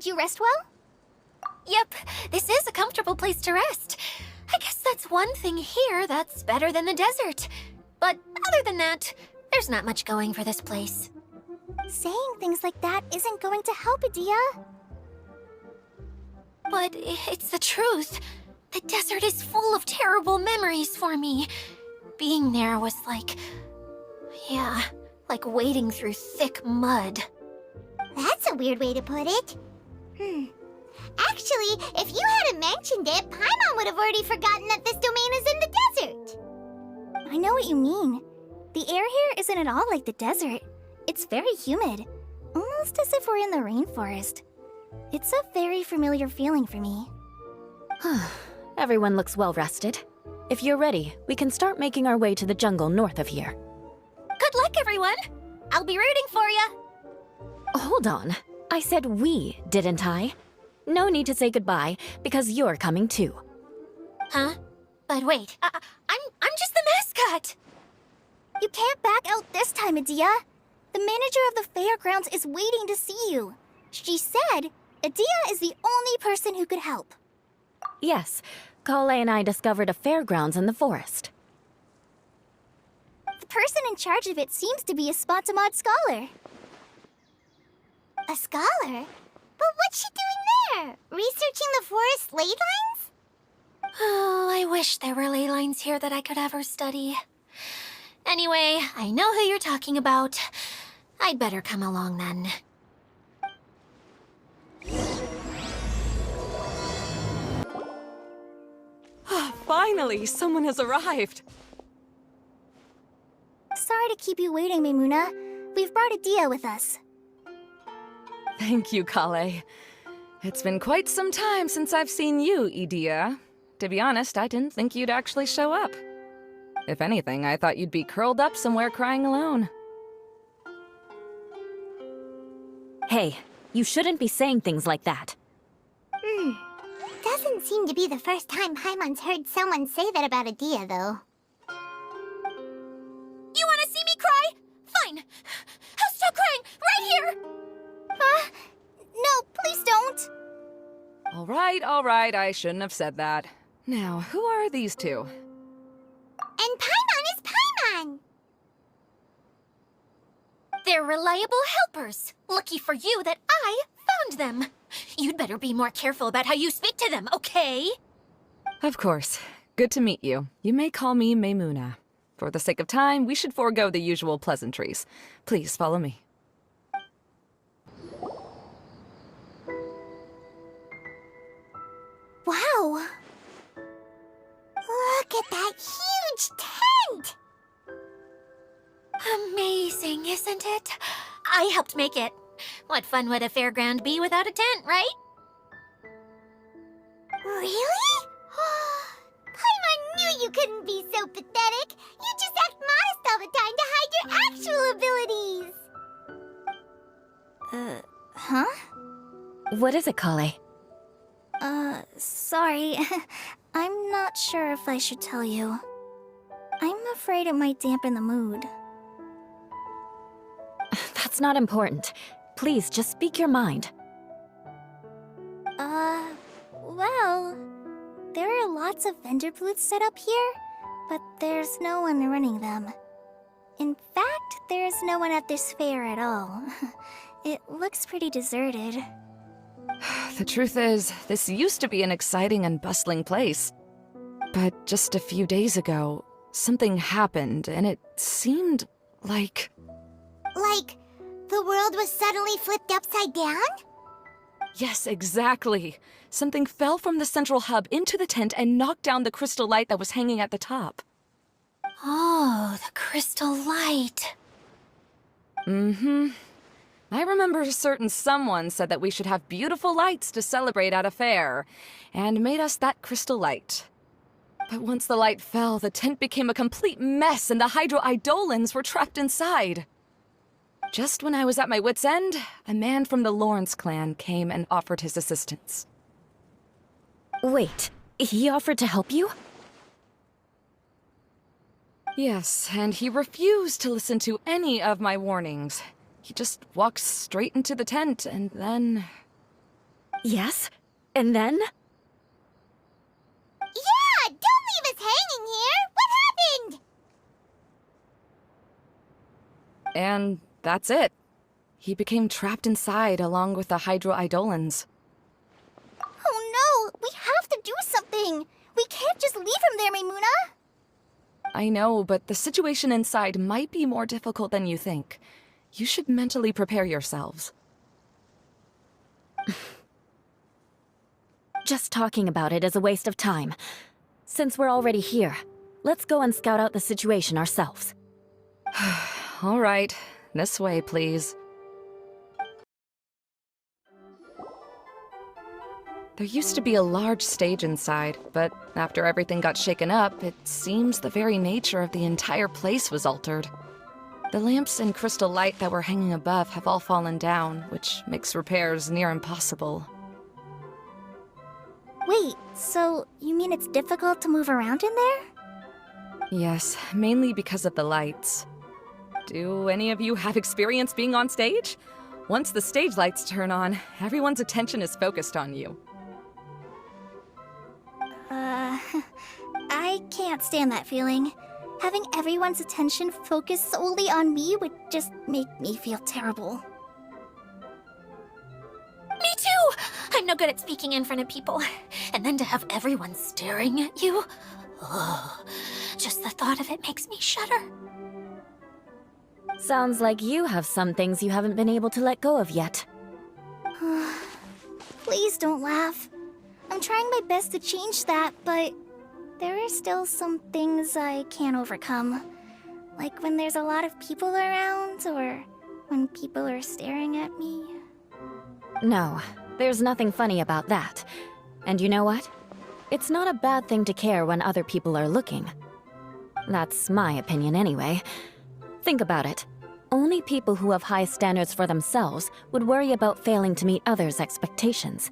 Did you rest well? Yep, this is a comfortable place to rest. I guess that's one thing here that's better than the desert. But other than that, there's not much going for this place. Saying things like that isn't going to help, Adia. But it's the truth. The desert is full of terrible memories for me. Being there was like... yeah, like wading through thick mud. That's a weird way to put it. Actually, if you hadn't mentioned it, Paimon would have already forgotten that this domain is in the desert. I know what you mean. The air here isn't at all like the desert. It's very humid, almost as if we're in the rainforest. It's a very familiar feeling for me. Everyone looks well rested. If you're ready, we can start making our way to the jungle north of here. Good luck, everyone! I'll be rooting for you! Hold on. I said we, didn't I? No need to say goodbye, because you're coming too. Huh? But wait, I'm just the mascot! You can't back out this time, Adia. The manager of the fairgrounds is waiting to see you. She said Adia is the only person who could help. Yes, Kale and I discovered a fairgrounds in the forest. The person in charge of it seems to be a Spotamod scholar. A scholar? But what's she doing there? Researching the forest ley lines? Oh, I wish there were ley lines here that I could ever study. Anyway, I know who you're talking about. I'd better come along then. Finally, someone has arrived. Sorry to keep you waiting, Maimuna. We've brought Adia with us. Thank you, Kale. It's been quite some time since I've seen you, Idia. To be honest, I didn't think you'd actually show up. If anything, I thought you'd be curled up somewhere crying alone. Hey, you shouldn't be saying things like that. Doesn't seem to be the first time Paimon's heard someone say that about Adia, though. You want to see me cry? Fine. I'll start crying right here. No, please don't. All right, I shouldn't have said that. Now, who are these two? And Paimon is Paimon! They're reliable helpers. Lucky for you that I found them. You'd better be more careful about how you speak to them, okay? Of course. Good to meet you. You may call me Maimuna. For the sake of time, we should forego the usual pleasantries. Please follow me. Wow! Look at that huge tent! Amazing, isn't it? I helped make it. What fun would a fairground be without a tent, right? Really? Paimon knew you couldn't be so pathetic. You just act modest all the time to hide your actual abilities. Huh? What is it, Kale? Sorry. I'm not sure if I should tell you. I'm afraid it might dampen the mood. That's not important. Please, just speak your mind. Well, there are lots of vendor booths set up here, but there's no one running them. In fact, there's no one at this fair at all. It looks pretty deserted. The truth is, this used to be an exciting and bustling place. But just a few days ago, something happened, and it seemed like... Like, the world was suddenly flipped upside down? Yes, exactly. Something fell from the central hub into the tent and knocked down the crystal light that was hanging at the top. Oh, the crystal light. I remember a certain someone said that we should have beautiful lights to celebrate at a fair, and made us that crystal light. But once the light fell, the tent became a complete mess and the Hydro-Eidolons were trapped inside. Just when I was at my wit's end, a man from the Lawrence clan came and offered his assistance. Wait, he offered to help you? Yes, and he refused to listen to any of my warnings. He just walked straight into the tent, and then... Yes? And then? Yeah, don't leave us hanging here! What happened? And that's it. He became trapped inside along with the hydroidolans. Oh no, we have to do something! We can't just leave him there, Maimuna! I know, but the situation inside might be more difficult than you think. You should mentally prepare yourselves. Just talking about it is a waste of time. Since we're already here, let's go and scout out the situation ourselves. All right, this way, please. There used to be a large stage inside, but after everything got shaken up, it seems the very nature of the entire place was altered. The lamps and crystal light that were hanging above have all fallen down, which makes repairs near impossible. Wait, so you mean it's difficult to move around in there? Yes, mainly because of the lights. Do any of you have experience being on stage? Once the stage lights turn on, everyone's attention is focused on you. I can't stand that feeling. Having everyone's attention focused solely on me would just make me feel terrible. Me too! I'm no good at speaking in front of people. And then to have everyone staring at you. Ugh. Just the thought of it makes me shudder. Sounds like you have some things you haven't been able to let go of yet. Please don't laugh. I'm trying my best to change that, but there are still some things I can't overcome. Like when there's a lot of people around, or when people are staring at me. No, there's nothing funny about that. And you know what? It's not a bad thing to care when other people are looking. That's my opinion anyway. Think about it. Only people who have high standards for themselves would worry about failing to meet others' expectations.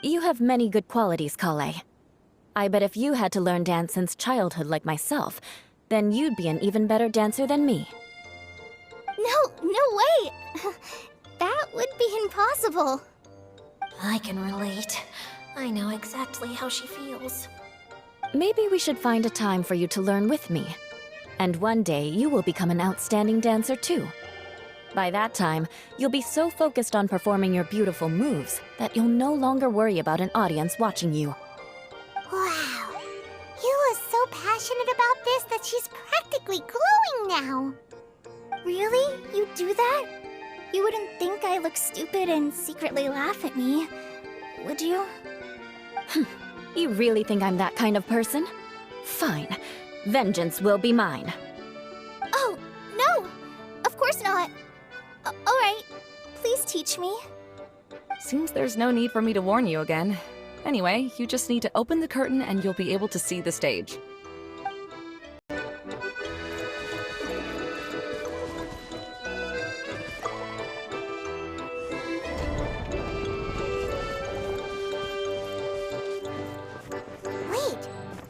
You have many good qualities, Kale. I bet if you had to learn dance since childhood like myself, then you'd be an even better dancer than me. No way! That would be impossible. I can relate. I know exactly how she feels. Maybe we should find a time for you to learn with me. And one day, you will become an outstanding dancer too. By that time, you'll be so focused on performing your beautiful moves that you'll no longer worry about an audience watching you. Wow. You are so passionate about this that she's practically glowing now. Really? You do that? You wouldn't think I look stupid and secretly laugh at me, would you? You really think I'm that kind of person? Fine. Vengeance will be mine. Oh, no! Of course not. Alright, please teach me. Seems there's no need for me to warn you again. Anyway, you just need to open the curtain and you'll be able to see the stage. Wait,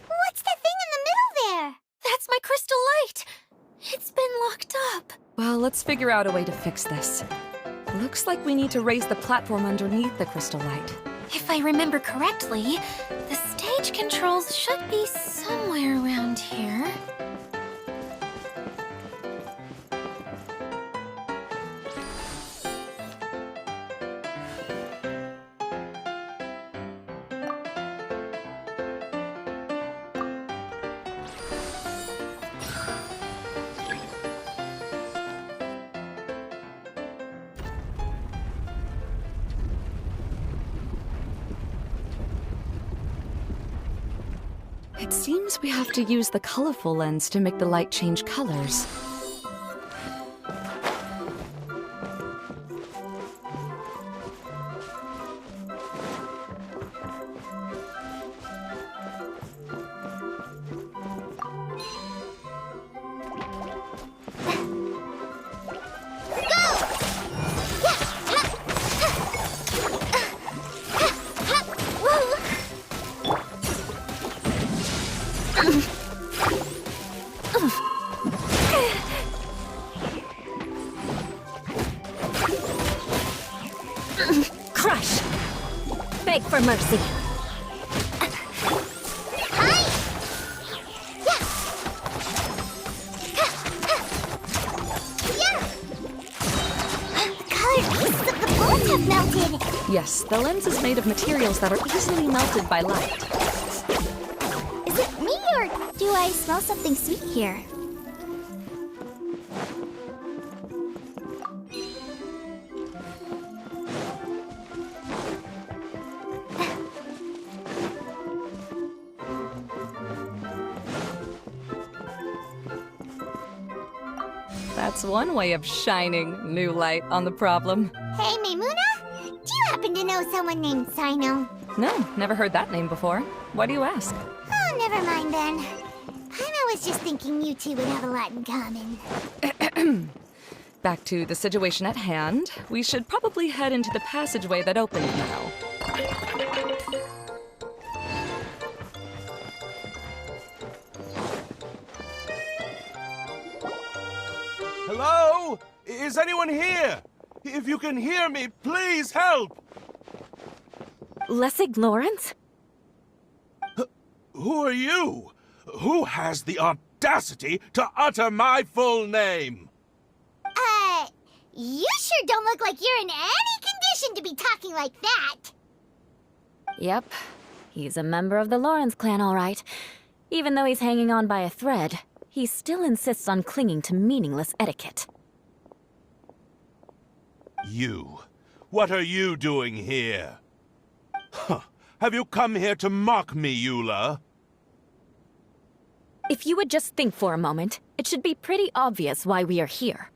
what's the thing in the middle there? That's my crystal light! It's been locked up. Well, let's figure out a way to fix this. Looks like we need to raise the platform underneath the crystal light. If I remember correctly, the stage controls should be somewhere around here. It seems we have to use the colorful lens to make the light change colors. Crush! for mercy. Hi! Yeah! Yeah! The colored pieces of the bullets have melted! Yes, the lens is made of materials that are easily melted by light. Is it me, or do I smell something sweet here? That's one way of shining new light on the problem. Hey, Maimuna? Do you happen to know someone named Sino? No, never heard that name before. Why do you ask? Oh, never mind then. I was just thinking you two would have a lot in common. Back to the situation at hand. We should probably head into the passageway that opened now. Hello? Is anyone here? If you can hear me, please help! Lessig Lawrence? Who are you? Who has the audacity to utter my full name? You sure don't look like you're in any condition to be talking like that. Yep. He's a member of the Lawrence clan, all right. Even though he's hanging on by a thread, he still insists on clinging to meaningless etiquette. You. What are you doing here? Huh. Have you come here to mock me, Eula? If you would just think for a moment, it should be pretty obvious why we are here.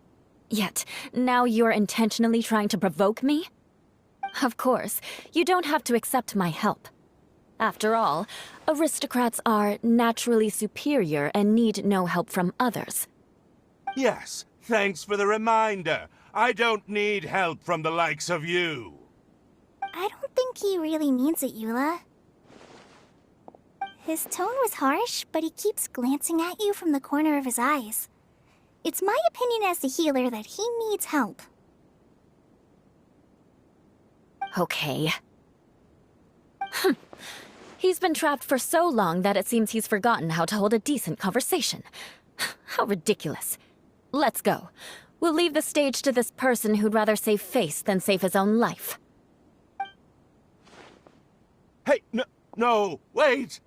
Yet, now you're intentionally trying to provoke me? Of course, you don't have to accept my help. After all, aristocrats are naturally superior and need no help from others. Yes, thanks for the reminder. I don't need help from the likes of you. I don't think he really means it, Eula. His tone was harsh, but he keeps glancing at you from the corner of his eyes. It's my opinion as the healer that he needs help. Okay. He's been trapped for so long that it seems he's forgotten how to hold a decent conversation. How ridiculous. Let's go. We'll leave the stage to this person who'd rather save face than save his own life. Hey, no, wait!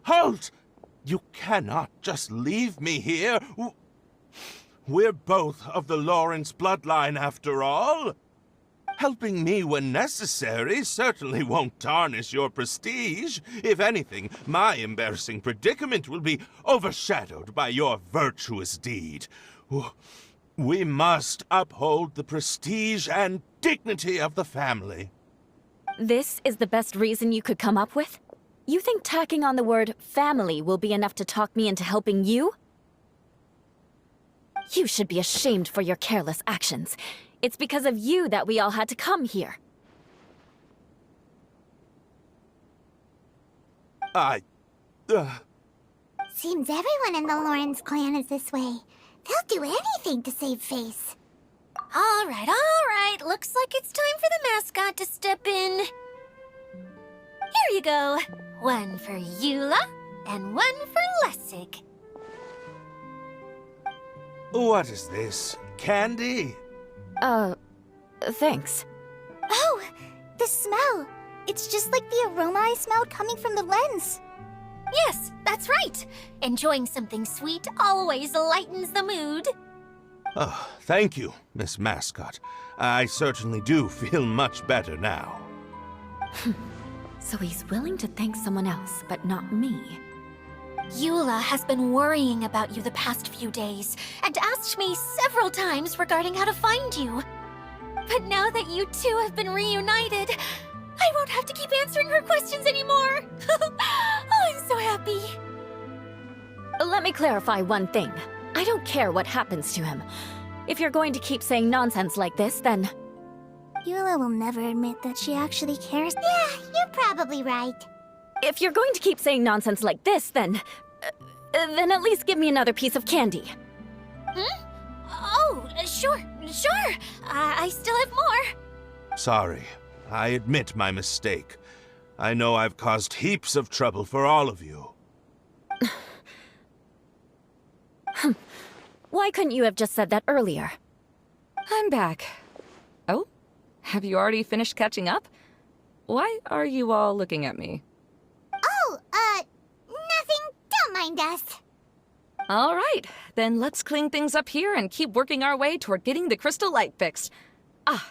Halt! You cannot just leave me here. We're both of the Lawrence bloodline, after all. Helping me when necessary certainly won't tarnish your prestige. If anything, my embarrassing predicament will be overshadowed by your virtuous deed. We must uphold the prestige and dignity of the family. This is the best reason you could come up with? You think tacking on the word family will be enough to talk me into helping you? You should be ashamed for your careless actions. It's because of you that we all had to come here. Seems everyone in the Lawrence clan is this way. They'll do anything to save face. All right. Looks like it's time for the mascot to step in. Here you go. One for Eula, and one for Lessig. What is this? Candy? Thanks. Oh, the smell. It's just like the aroma I smelled coming from the lens. Yes, that's right. Enjoying something sweet always lightens the mood. Oh, thank you, Miss Mascot. I certainly do feel much better now. So he's willing to thank someone else, but not me. Eula has been worrying about you the past few days and asked me several times regarding how to find you. But now that you two have been reunited, I won't have to keep answering her questions anymore. Oh, I'm so happy. Let me clarify one thing. I don't care what happens to him. If you're going to keep saying nonsense like this, then... Eula will never admit that she actually cares. Yeah, you're probably right. If you're going to keep saying nonsense like this, then at least give me another piece of candy. Hmm? Oh, sure. I still have more. Sorry. I admit my mistake. I know I've caused heaps of trouble for all of you. Why couldn't you have just said that earlier? I'm back. Oh? Have you already finished catching up? Why are you all looking at me? Oh, nothing. Don't mind us. All right, then let's clean things up here and keep working our way toward getting the crystal light fixed.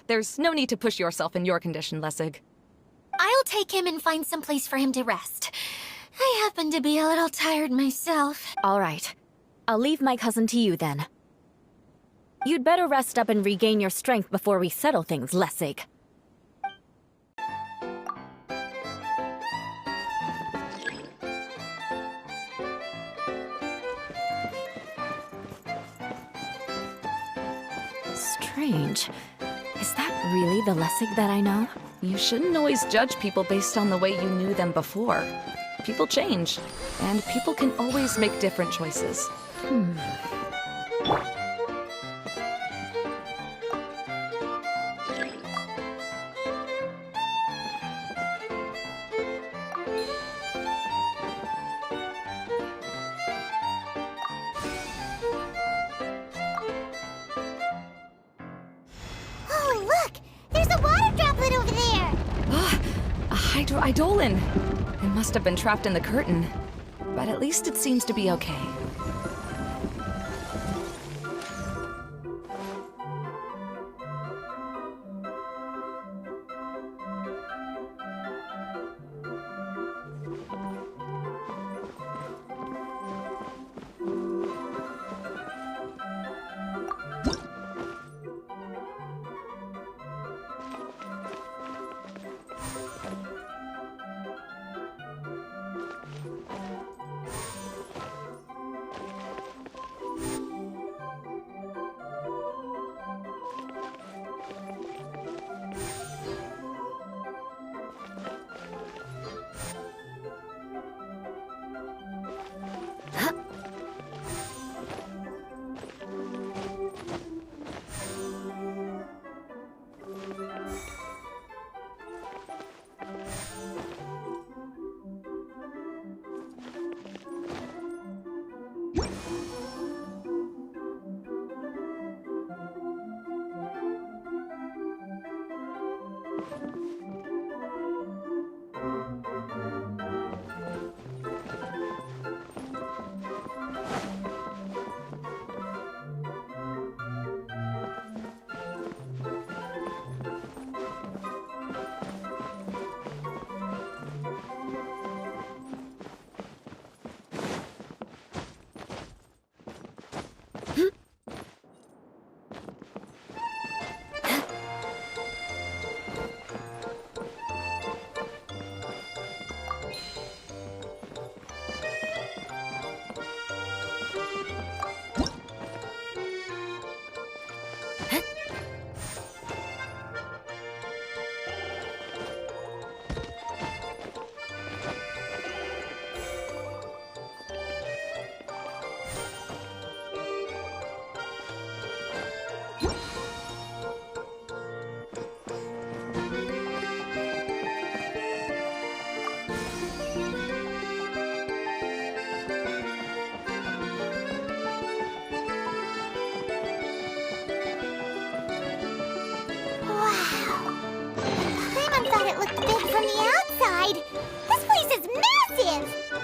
There's no need to push yourself in your condition, Lessig. I'll take him and find some place for him to rest. I happen to be a little tired myself. All right. I'll leave my cousin to you then. You'd better rest up and regain your strength before we settle things, Lessig. Strange. Is that really the Lessig that I know? You shouldn't always judge people based on the way you knew them before. People change, and people can always make different choices. Oh, look! There's a water droplet over there! A hydroidolin! It must have been trapped in the curtain. But at least it seems to be okay.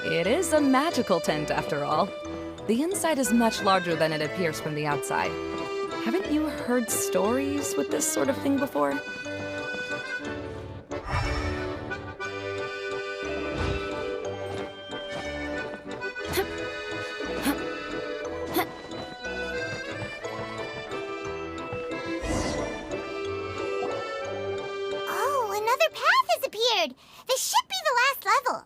It is a magical tent, after all. The inside is much larger than it appears from the outside. Haven't you heard stories with this sort of thing before? Oh, another path has appeared! This should be the last level.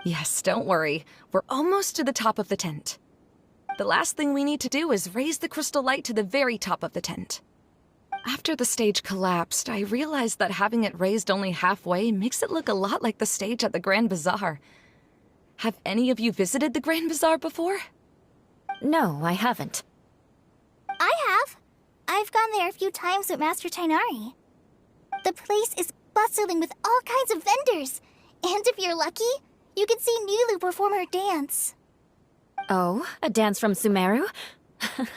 Yes, don't worry. We're almost to the top of the tent. The last thing we need to do is raise the crystal light to the very top of the tent. After the stage collapsed, I realized that having it raised only halfway makes it look a lot like the stage at the Grand Bazaar. Have any of you visited the Grand Bazaar before? No, I haven't. I have. I've gone there a few times with Master Tainari. The place is bustling with all kinds of vendors. And if you're lucky, you can see Nulu perform her dance. Oh, a dance from Sumeru?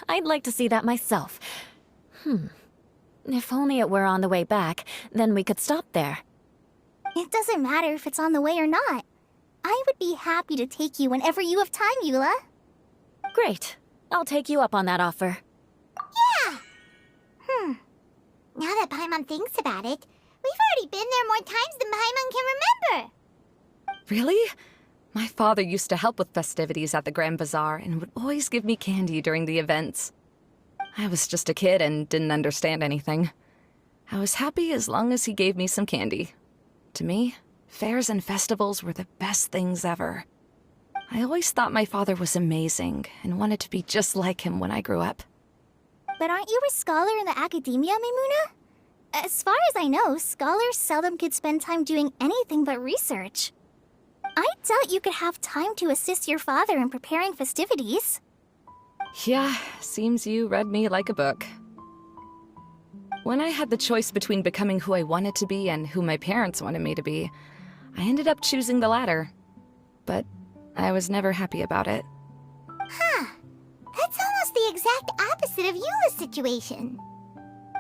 I'd like to see that myself. If only it were on the way back, then we could stop there. It doesn't matter if it's on the way or not. I would be happy to take you whenever you have time, Eula. Great. I'll take you up on that offer. Yeah! Now that Paimon thinks about it, we've already been there more times than Paimon can remember. Really? My father used to help with festivities at the Grand Bazaar and would always give me candy during the events. I was just a kid and didn't understand anything. I was happy as long as he gave me some candy. To me, fairs and festivals were the best things ever. I always thought my father was amazing and wanted to be just like him when I grew up. But aren't you a scholar in the academia, Maimuna? As far as I know, scholars seldom could spend time doing anything but research. I doubt you could have time to assist your father in preparing festivities. Yeah, seems you read me like a book. When I had the choice between becoming who I wanted to be and who my parents wanted me to be, I ended up choosing the latter. But I was never happy about it. Huh. That's almost the exact opposite of Eula's situation.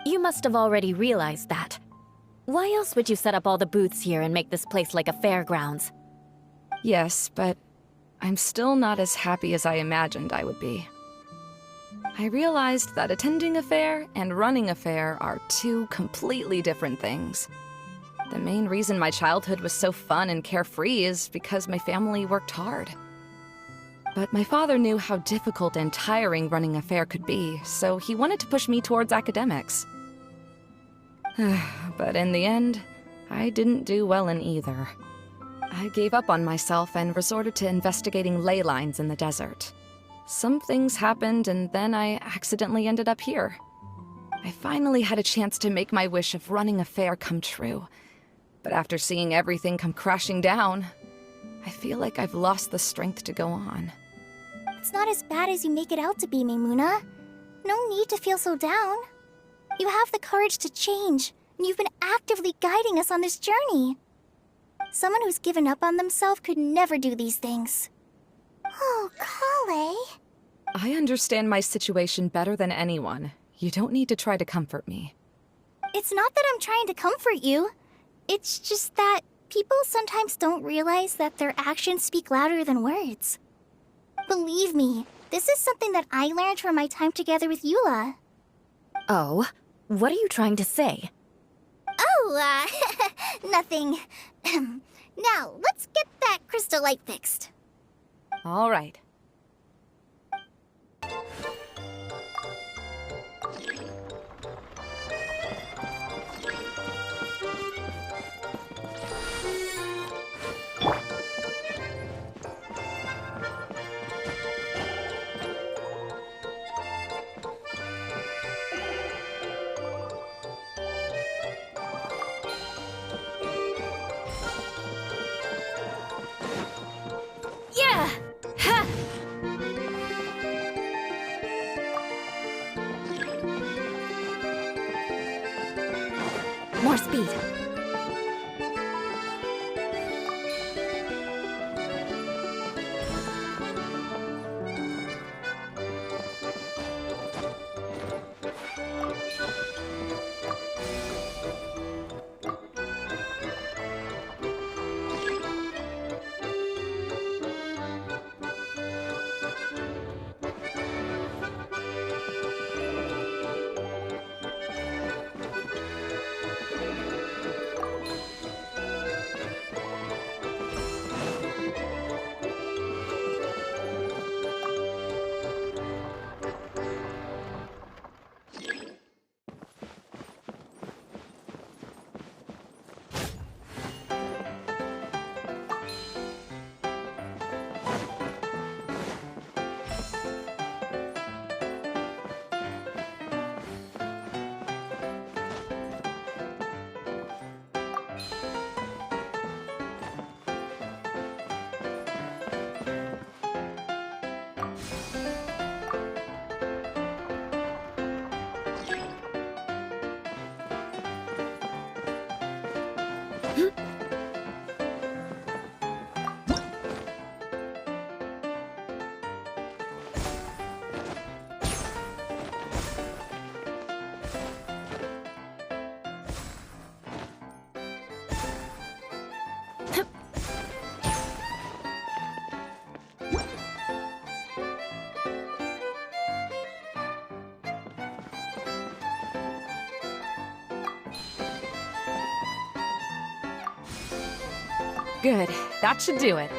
You must have already realized that. Why else would you set up all the booths here and make this place like a fairgrounds? Yes, but I'm still not as happy as I imagined I would be. I realized that attending a fair and running a fair are two completely different things. The main reason my childhood was so fun and carefree is because my family worked hard. But my father knew how difficult and tiring running a fair could be, so he wanted to push me towards academics. But in the end, I didn't do well in either. I gave up on myself and resorted to investigating ley lines in the desert. Some things happened, and then I accidentally ended up here. I finally had a chance to make my wish of running a fair come true. But after seeing everything come crashing down, I feel like I've lost the strength to go on. It's not as bad as you make it out to be, Maimuna. No need to feel so down. You have the courage to change, and you've been actively guiding us on this journey. Someone who's given up on themselves could never do these things. Oh, Kale. I understand my situation better than anyone. You don't need to try to comfort me. It's not that I'm trying to comfort you. It's just that people sometimes don't realize that their actions speak louder than words. Believe me, this is something that I learned from my time together with Eula. Oh? What are you trying to say? Oh, nothing. Now, let's get that crystal light fixed. All right. Yeah! Ha! More speed. Good. That should do it.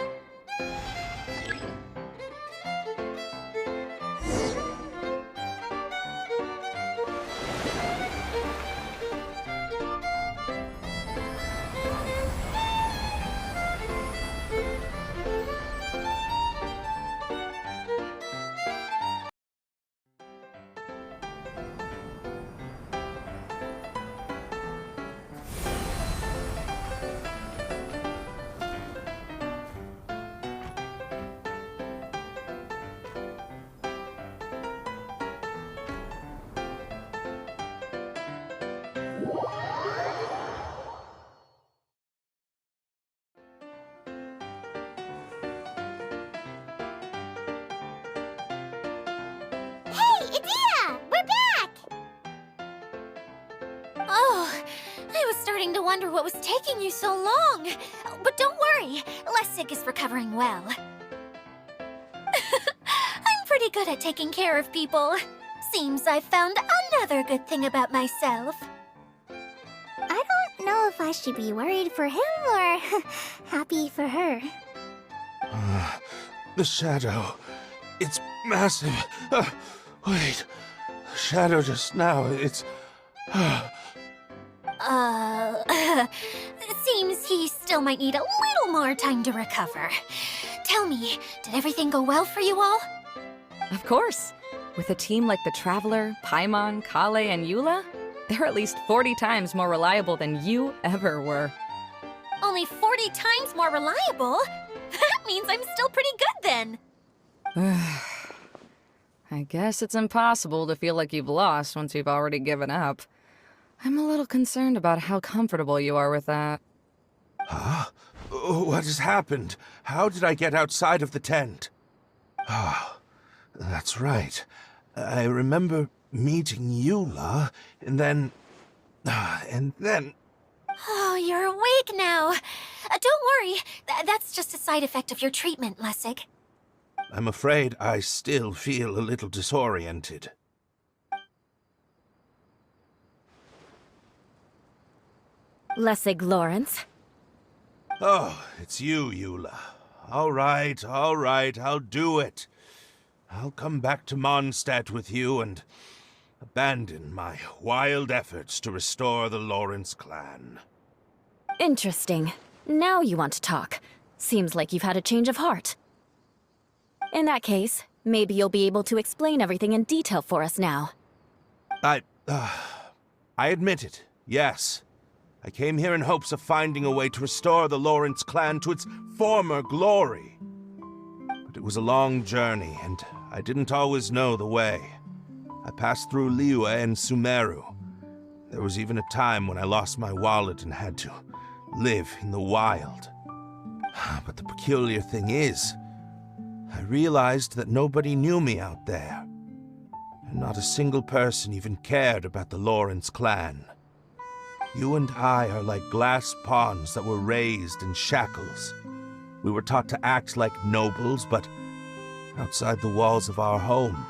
Hey, Idea! We're back! Oh, I was starting to wonder what was taking you so long. But don't worry, Lessig is recovering well. I'm pretty good at taking care of people. Seems I've found another good thing about myself. I don't know if I should be worried for him or happy for her. The shadow. It's massive. Wait. The shadow just now. It's. It seems he still might need a little more time to recover. Tell me, did everything go well for you all? Of course. With a team like the Traveler, Paimon, Kale, and Eula, they're at least 40 times more reliable than you ever were. Only 40 times more reliable? That means I'm still pretty good then. I guess it's impossible to feel like you've lost once you've already given up. I'm a little concerned about how comfortable you are with that. Huh? What has happened? How did I get outside of the tent? Ah, that's right. I remember meeting Eula, and then... Oh, you're awake now. Don't worry, that's just a side effect of your treatment, Lessig. I'm afraid I still feel a little disoriented. Lessig Lawrence. Oh, it's you, Eula. All right, I'll do it. I'll come back to Mondstadt with you and abandon my wild efforts to restore the Lawrence clan. Interesting. Now you want to talk. Seems like you've had a change of heart. In that case, maybe you'll be able to explain everything in detail for us now. I admit it, yes. I came here in hopes of finding a way to restore the Lawrence clan to its former glory. But it was a long journey, and I didn't always know the way. I passed through Liyue and Sumeru. There was even a time when I lost my wallet and had to live in the wild. But the peculiar thing is, I realized that nobody knew me out there. And not a single person even cared about the Lawrence clan. You and I are like glass pawns that were raised in shackles. We were taught to act like nobles, but outside the walls of our home,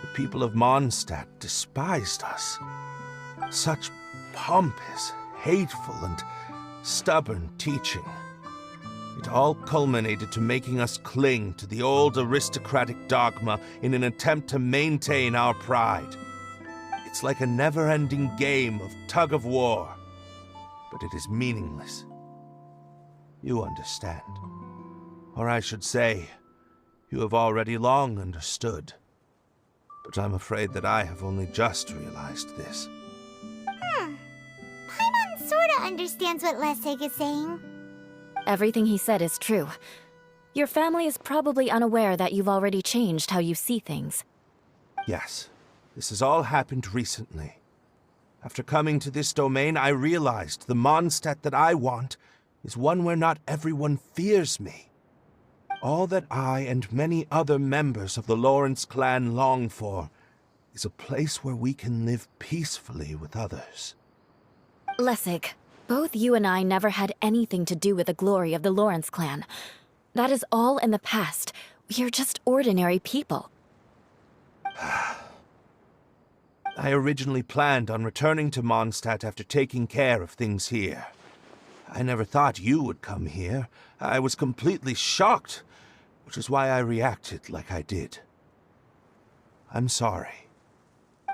the people of Mondstadt despised us. Such pompous, hateful, and stubborn teaching. It all culminated to making us cling to the old aristocratic dogma in an attempt to maintain our pride. It's like a never-ending game of tug-of-war, but it is meaningless. You understand. Or I should say, you have already long understood. But I'm afraid that I have only just realized this. Paimon sorta understands what Lessig is saying. Everything he said is true. Your family is probably unaware that you've already changed how you see things. Yes, this has all happened recently. After coming to this domain, I realized the Mondstadt that I want is one where not everyone fears me. All that I and many other members of the Lawrence clan long for is a place where we can live peacefully with others. Lessig, both you and I never had anything to do with the glory of the Lawrence clan. That is all in the past. We are just ordinary people. I originally planned on returning to Mondstadt after taking care of things here. I never thought you would come here. I was completely shocked, which is why I reacted like I did. I'm sorry.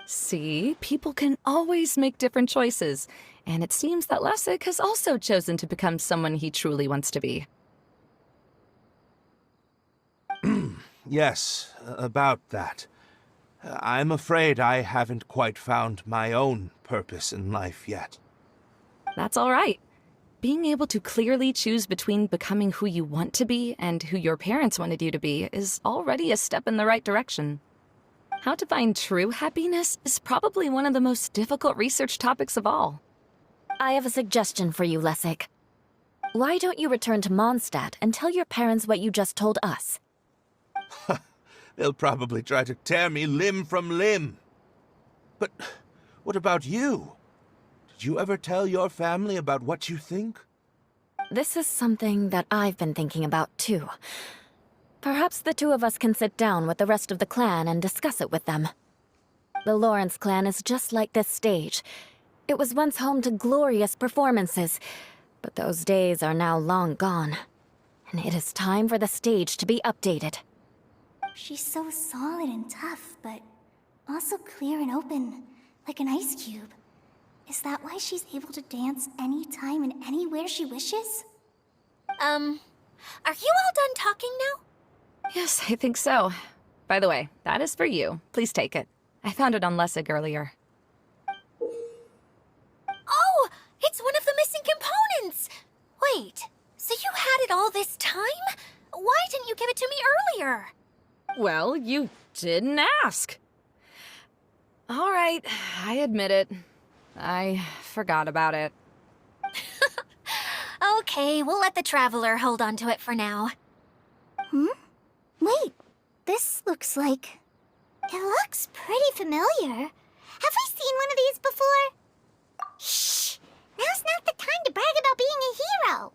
See, people can always make different choices, and it seems that Lessig has also chosen to become someone he truly wants to be. Yes, about that. I'm afraid I haven't quite found my own purpose in life yet. That's all right. Being able to clearly choose between becoming who you want to be and who your parents wanted you to be is already a step in the right direction. How to find true happiness is probably one of the most difficult research topics of all. I have a suggestion for you, Lessig. Why don't you return to Mondstadt and tell your parents what you just told us? They'll probably try to tear me limb from limb. But what about you? Did you ever tell your family about what you think? This is something that I've been thinking about, too. Perhaps the two of us can sit down with the rest of the clan and discuss it with them. The Lawrence clan is just like this stage. It was once home to glorious performances, but those days are now long gone. And it is time for the stage to be updated. She's so solid and tough, but also clear and open, like an ice cube. Is that why she's able to dance anytime and anywhere she wishes? Are you all done talking now? Yes, I think so. By the way, that is for you. Please take it. I found it on Lessig earlier. Oh, it's one of the missing components! Wait, so you had it all this time? Why didn't you give it to me earlier? Well, you didn't ask. All right, I admit it. I forgot about it. Okay, we'll let the Traveler hold on to it for now. Wait, this looks like... It looks pretty familiar. Have we seen one of these before? Shh! Now's not the time to brag about being a hero!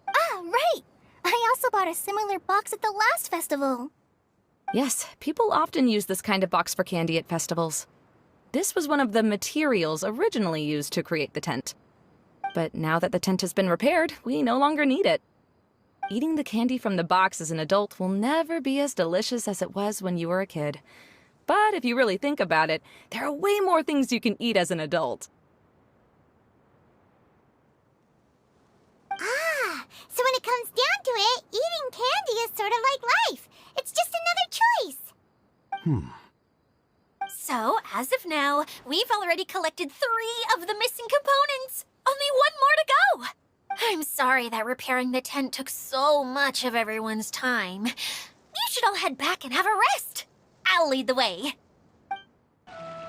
Ah, right! I also bought a similar box at the last festival. Yes, people often use this kind of box for candy at festivals. This was one of the materials originally used to create the tent. But now that the tent has been repaired, we no longer need it. Eating the candy from the box as an adult will never be as delicious as it was when you were a kid. But if you really think about it, there are way more things you can eat as an adult. Ah, so when it comes down to it, eating candy is sort of like life. It's just another choice. So, as of now, we've already collected 3 of the missing components. Only 1 more to go. I'm sorry that repairing the tent took so much of everyone's time. You should all head back and have a rest. I'll lead the way. Hey,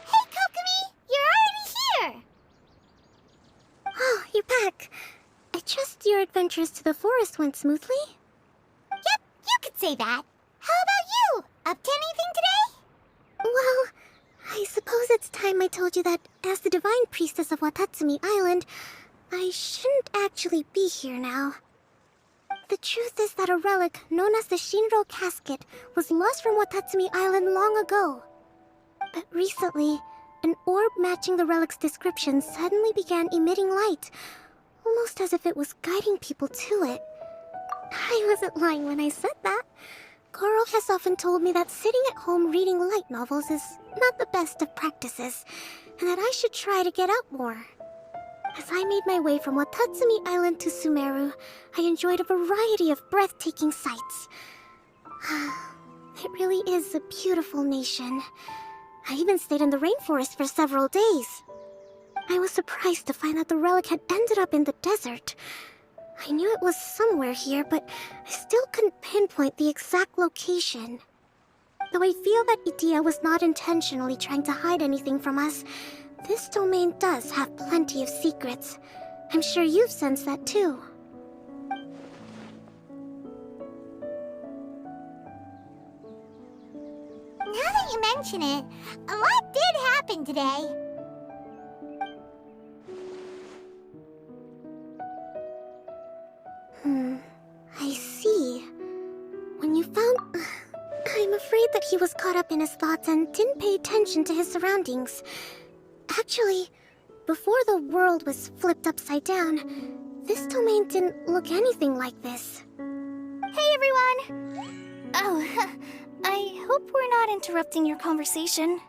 Kokomi! You're already here! Oh, you're back. I trust your adventures to the forest went smoothly? Yep, you could say that. How about you? Up to anything today? Well, I suppose it's time I told you that as the Divine Priestess of Watatsumi Island, I shouldn't actually be here now. The truth is that a relic known as the Shinro Casket was lost from Watatsumi Island long ago. But recently, an orb matching the relic's description suddenly began emitting light, almost as if it was guiding people to it. I wasn't lying when I said that. Goro has often told me that sitting at home reading light novels is not the best of practices, and that I should try to get out more. As I made my way from Watatsumi Island to Sumeru, I enjoyed a variety of breathtaking sights. It really is a beautiful nation. I even stayed in the rainforest for several days. I was surprised to find that the relic had ended up in the desert. I knew it was somewhere here, but I still couldn't pinpoint the exact location. Though I feel that Idia was not intentionally trying to hide anything from us, this domain does have plenty of secrets. I'm sure you've sensed that too. Now that you mention it, a lot did happen today. I see. When you found... I'm afraid that he was caught up in his thoughts and didn't pay attention to his surroundings. Actually, before the world was flipped upside down, this domain didn't look anything like this. Hey, everyone! Oh, I hope we're not interrupting your conversation.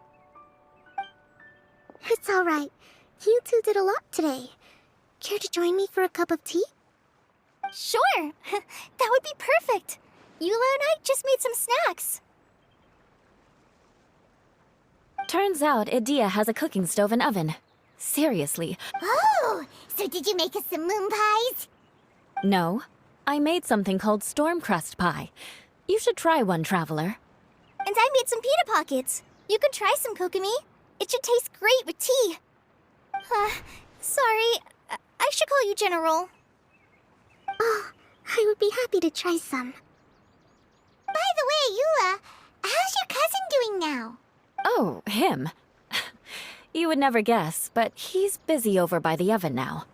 It's alright. You two did a lot today. Care to join me for a cup of tea? Sure! That would be perfect! Eula and I just made some snacks. Turns out Idia has a cooking stove and oven. Seriously. Oh! So did you make us some moon pies? No. I made something called storm crust pie. You should try one, Traveler. And I made some pita pockets. You could try some, Kokomi. It should taste great with tea. Sorry. I should call you General. Oh, I would be happy to try some. By the way, Eula, how's your cousin doing now? Oh, him. You would never guess, but he's busy over by the oven now.